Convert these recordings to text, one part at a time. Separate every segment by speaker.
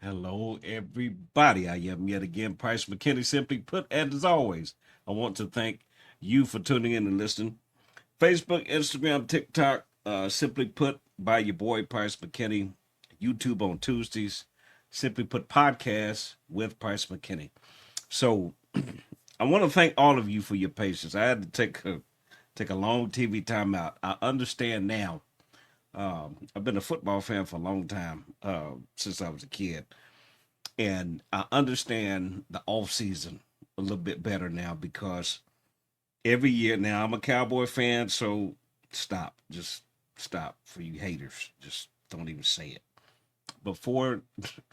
Speaker 1: Hello, everybody. I am yet again Price McKinney. Simply put, and as always, I want to thank you for tuning in and listening. Facebook, Instagram, TikTok, simply put, by your boy Price McKinney. YouTube on Tuesdays. Simply put, podcast with Price McKinney. So, I want to thank all of you for your patience. I had to take a long TV timeout. I understand now. I've been a football fan for a long time, since I was a kid, and I understand the off season a little bit better now because every year now I'm a Cowboy fan, so stop, just stop for you haters, just don't even say it. But for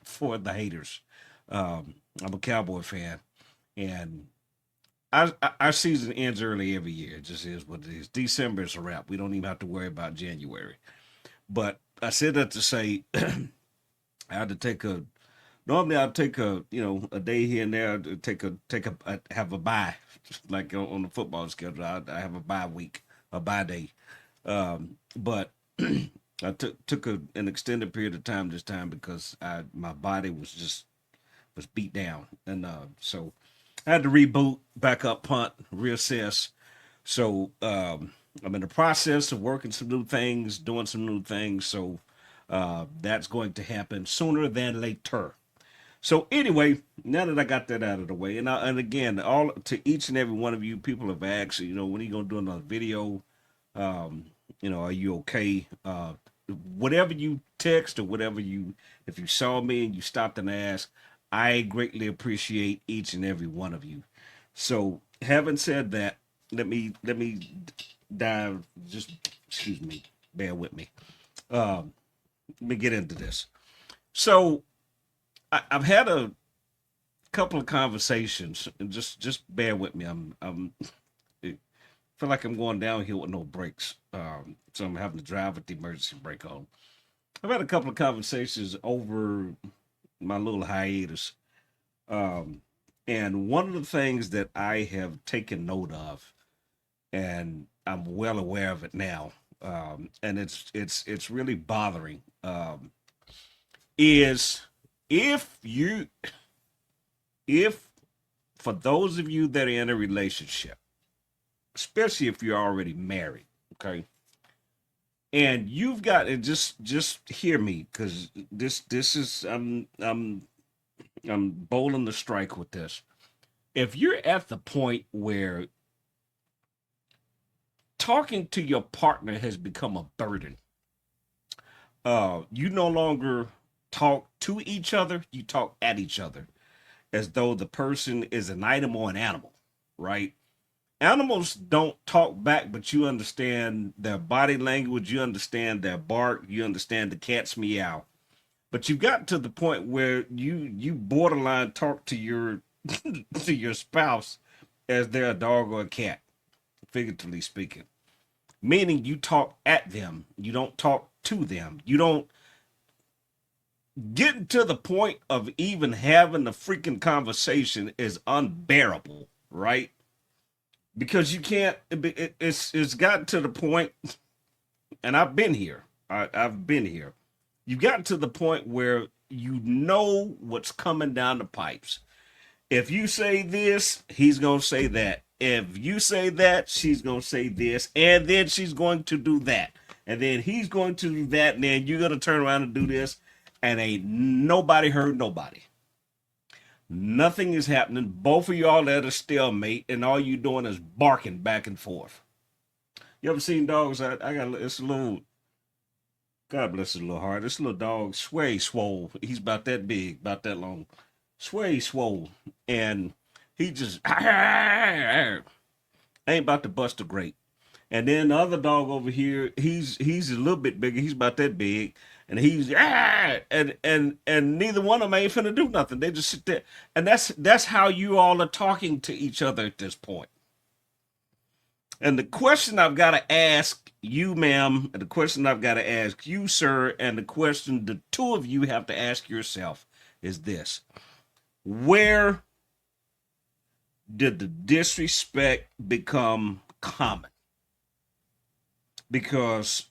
Speaker 1: for the haters, I'm a Cowboy fan, and our season ends early every year. It just is what it is. December is a wrap. We don't even have to worry about January. But I said that to say I had to take a normally I'll take a day here and there to have a bye like on the football schedule. I have a bye week, a bye day. But I took an extended period of time this time because my body was beat down, and so I had to reboot, back up, punt, reassess. So I'm in the process of working some new things, doing some new things. So that's going to happen sooner than later. So anyway, now that I got that out of the way, and again, all to each and every one of you, people have asked, when are you gonna do another video? Um, are you okay? Whatever you text or whatever if you saw me and you stopped and asked, I greatly appreciate each and every one of you. So having said that, let me dive. Just excuse me, bear with me. Um, Let me get into this. So I've had a couple of conversations, and just bear with me. I feel like I'm going downhill with no brakes, so I'm having to drive with the emergency brake on. I've had a couple of conversations over my little hiatus, um, and one of the things that I have taken note of, and I'm well aware of it now, and it's really bothering, is if you if for those of you that are in a relationship, especially if you're already married, okay, and you've got to just hear me because this is I'm bold on the strike with this. If you're at the point where talking to your partner has become a burden, you no longer talk to each other, you talk at each other as though the person is an item or an animal, right? Animals don't talk back, but you understand their body language, you understand their bark, you understand the cat's meow. But you've got to the point where you borderline talk to your to your spouse as they're a dog or a cat, figuratively speaking. Meaning you talk at them, you don't talk to them. You don't get to the point of even having the freaking conversation is unbearable, right? Because you can't. It's gotten to the point, and I've been here. I've been here. You've gotten to the point where you know what's coming down the pipes. If you say this, he's gonna say that. If you say that, she's gonna say this, and then she's going to do that, and then he's going to do that, and then you're gonna turn around and do this, and ain't nobody heard nobody. Nothing is happening. Both of y'all at a stalemate, and all you doing is barking back and forth. You ever seen dogs? I got it's a little. God bless his little heart. This little dog, Sway Swole. He's about that big, about that long. Sway Swole, and he just ain't about to bust a grape. And then the other dog over here, he's a little bit bigger. He's about that big, and he's and neither one of them ain't finna do nothing. They just sit there, and that's how you all are talking to each other at this point. And the question I've got to ask you, ma'am, and the question I've got to ask you, sir, and the question the two of you have to ask yourself is this: where did the disrespect become common? Because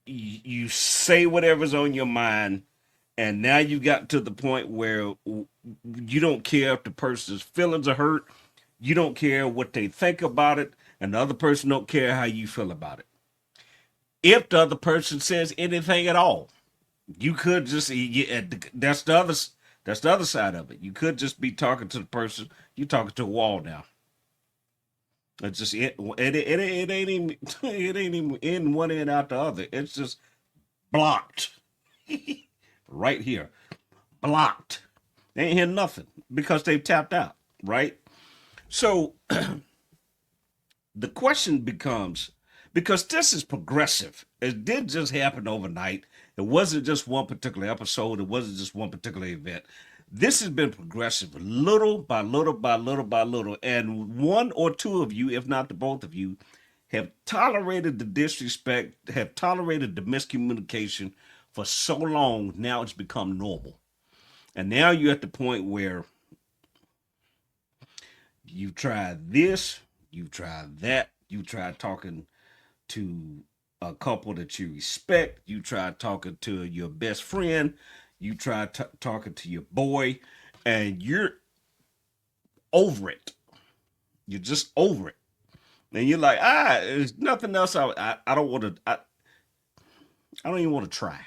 Speaker 1: you say whatever's on your mind, And now you got to the point where you don't care if the person's feelings are hurt. You don't care what they think about it, and the other person don't care how you feel about it. If the other person says anything at all, you could just that's the other side of it. You could just be talking to the person. You talking to a wall now. It's just it ain't even it ain't even in one end out the other. It's just blocked right here, blocked. They ain't hear nothing because they've tapped out, right? So the question becomes, because this is progressive, it didn't just happen overnight. It wasn't just one particular episode. It wasn't just one particular event. This has been progressive, little by little by little by little. And one or two of you, if not the both of you, have tolerated the disrespect, have tolerated the miscommunication for so long. Now it's become normal. And now you're at the point where you've tried this, you've tried that, you've tried talking to a couple that you respect, you tried talking to your best friend, you tried talking to your boy, and you're over it. You're just over it. And you're like, there's nothing else. I don't want to, I don't even want to try.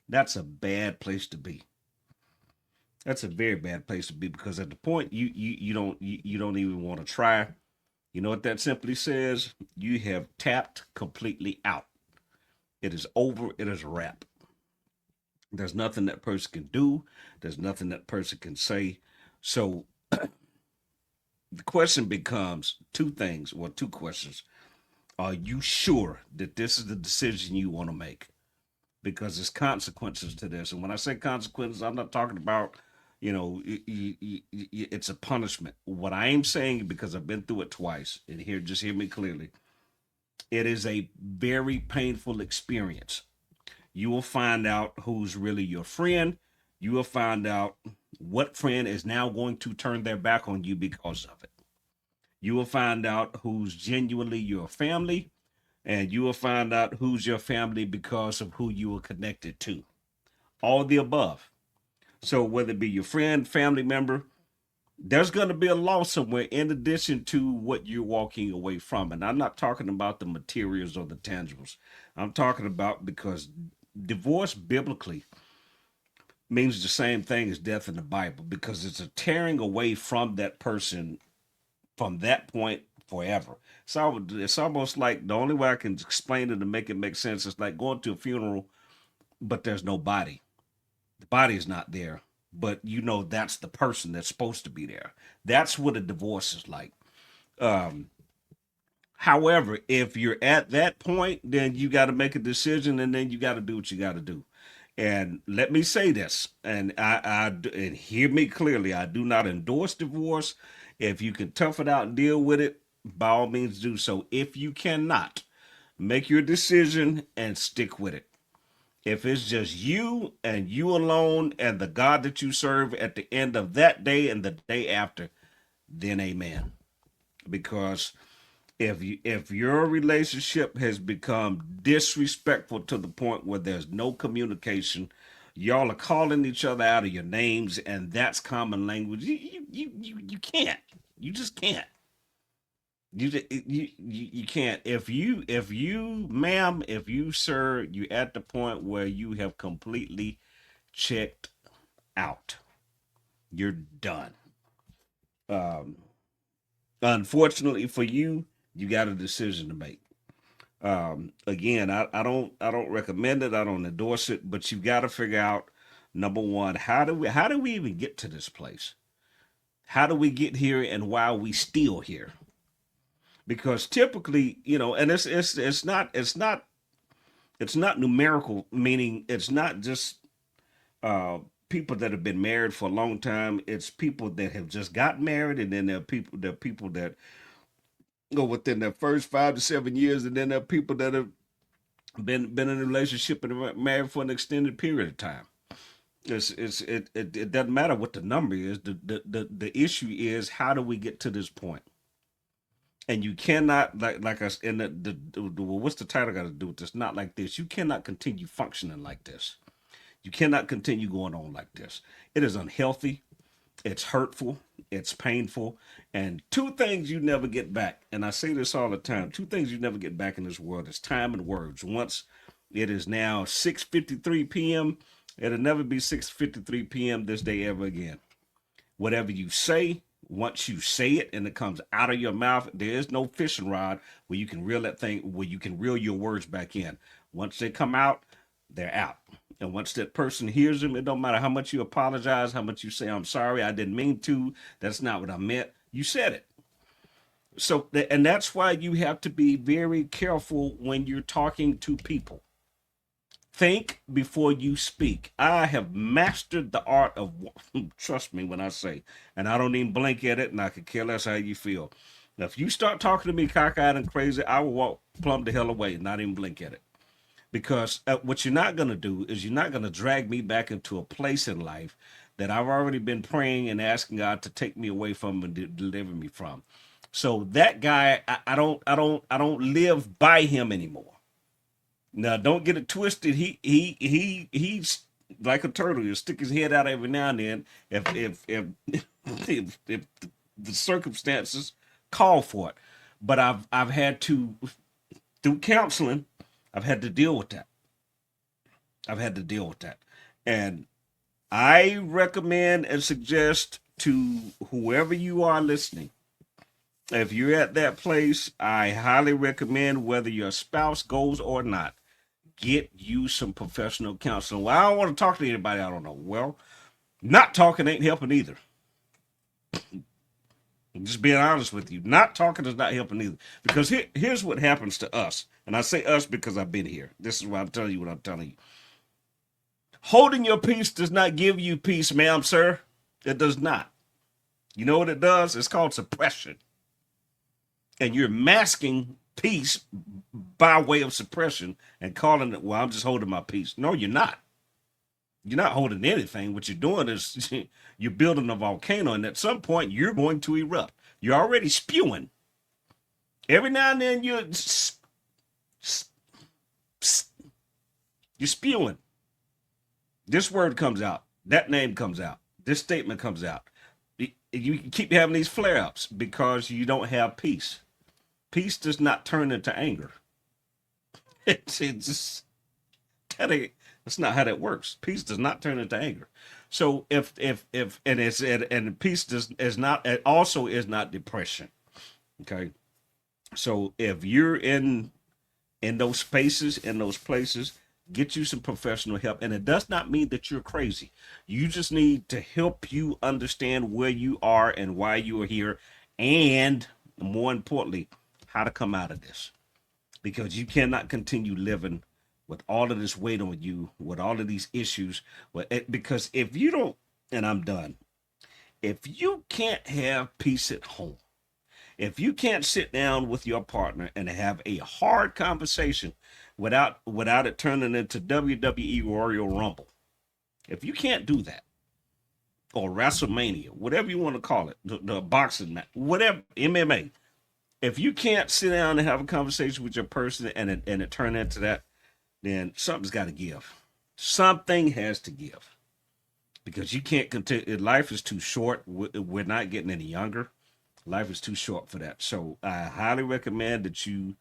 Speaker 1: That's a bad place to be. That's a very bad place to be because at the point you don't even want to try. You know what that simply says? You have tapped completely out. It is over. It is a wrap. There's nothing that person can do. There's nothing that person can say. So the question becomes two things, or two questions. Are you sure that this is the decision you want to make? Because there's consequences to this. And when I say consequences, I'm not talking about, it's a punishment. What I am saying, because I've been through it twice, and here, just hear me clearly, it is a very painful experience. You will find out who's really your friend. You will find out what friend is now going to turn their back on you because of it. You will find out who's genuinely your family, and you will find out who's your family because of who you are connected to. All the above. So, whether it be your friend, family member, there's going to be a loss somewhere in addition to what you're walking away from. And I'm not talking about the materials or the tangibles. I'm talking about because divorce biblically means the same thing as death in the Bible because it's a tearing away from that person from that point forever. So it's almost like the only way I can explain it to make it make sense is like going to a funeral, but there's no body. The body is not there, but you know that's the person that's supposed to be there. That's what a divorce is like. Um, However, if you're at that point, then you got to make a decision, and then you got to do what you got to do. And let me say this, and and hear me clearly. I do not endorse divorce. If you can tough it out and deal with it, by all means do so. If you cannot, make your decision and stick with it. If it's just you and you alone and the God that you serve at the end of that day and the day after, then amen. Because if your relationship has become disrespectful to the point where there's no communication, y'all are calling each other out of your names, and that's common language. You can't. You just can't. You can't. If you ma'am, if you sir, you at the point where you have completely checked out. You're done. Um, Unfortunately for you, you got a decision to make. Again, I don't recommend it. I don't endorse it, but you got to figure out number one, how do we even get to this place? How do we get here, and why are we still here? Because typically, and it's not numerical, meaning it's not just uh people that have been married for a long time. It's people that have just got married, and then there are people that go within their first 5 to 7 years, and then there are people that have been in a relationship and married for an extended period of time. It doesn't matter what the number is. The issue is, how do we get to this point? And you cannot, like us in what's the title got to do with this? Not like this. You cannot continue functioning like this. You cannot continue going on like this. It is unhealthy. It's hurtful. It's painful. And two things you never get back. And I say this all the time. Two things you never get back in this world is time and words. Once it is now 6:53 p.m., it'll never be 6:53 p.m. this day ever again. Whatever you say, once you say it and it comes out of your mouth, there is no fishing rod where you can reel that thing, where you can reel your words back in. Once they come out, they're out. And once that person hears them, it don't matter how much you apologize, how much you say, I'm sorry, I didn't mean to, that's not what I meant. You said it. So, and that's why you have to be very careful when you're talking to people. Think before you speak. I have mastered the art of, trust me when I say, and I don't even blink at it, and I could care less how you feel. Now, if you start talking to me cockeyed and crazy, I will walk plumb the hell away and not even blink at it. Because what you're not going to do is you're not going to drag me back into a place in life that I've already been praying and asking God to take me away from and deliver me from. So that guy, I don't live by him anymore. Now, don't get it twisted. He's like a turtle. He'll stick his head out every now and then if the circumstances call for it. But I've had to, through counseling, I've had to deal with that. I've had to deal with that. And I recommend and suggest to whoever you are listening, if you're at that place, I highly recommend, whether your spouse goes or not, get you some professional counseling. Well, I don't want to talk to anybody I don't know. Well, not talking ain't helping either. I'm just being honest with you. Not talking is not helping either. Because here's what happens to us. And I say us because I've been here. This is why I'm telling you what I'm telling you. Holding your peace does not give you peace, ma'am, sir. It does not. You know what it does? It's called suppression. And you're masking peace by way of suppression and calling it, well, I'm just holding my peace. No, you're not. You're not holding anything. What you're doing is you're building a volcano, and at some point you're going to erupt. You're already spewing. Every now and then you're spewing. This word comes out. That name comes out. This statement comes out. You keep having these flare-ups because you don't have peace. Peace does not turn into anger. It's just that's not how that works. Peace does not turn into anger. So if and peace is not, it also is not depression. Okay. So if you're in those spaces, in those places, get you some professional help. And it does not mean that you're crazy. You just need to help you understand where you are and why you are here, and more importantly, how to come out of this. Because you cannot continue living with all of this weight on you, with all of these issues. Because if you don't, and I'm done, if you can't have peace at home, if you can't sit down with your partner and have a hard conversation without it turning into WWE Royal Rumble, if you can't do that, or WrestleMania, whatever you want to call it, the boxing match, whatever, MMA, if you can't sit down and have a conversation with your person and it turn into that, then something's got to give. Something has to give, because you can't continue. Life is too short. We're not getting any younger. Life is too short for that. So I highly recommend that you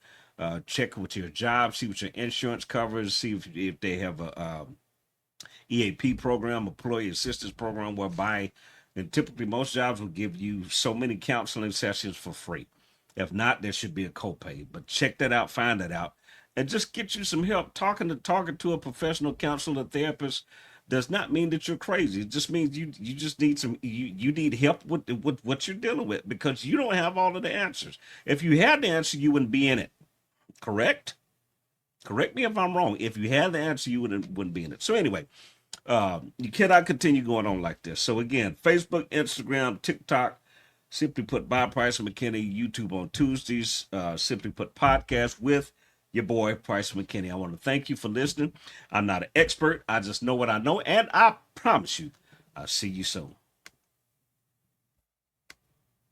Speaker 1: check with your job, see what your insurance covers, see if they have a EAP program, employee assistance program, whereby, and typically most jobs will give you so many counseling sessions for free. If not, there should be a copay. But check that out, find that out, and just get you some help. Talking to a professional counselor, therapist, does not mean that you're crazy. It just means you just need you need help with what you're dealing with, because you don't have all of the answers. If you had the answer, you wouldn't be in it. Correct? Correct me if I'm wrong. If you had the answer, you wouldn't be in it. So anyway, you cannot continue going on like this. So again, Facebook, Instagram, TikTok, Simply Put by Price McKinney, YouTube on Tuesdays, Simply Put podcast with your boy Price McKinney. I want to thank you for listening. I'm not an expert. I just know what I know, and I promise you, I'll see you soon.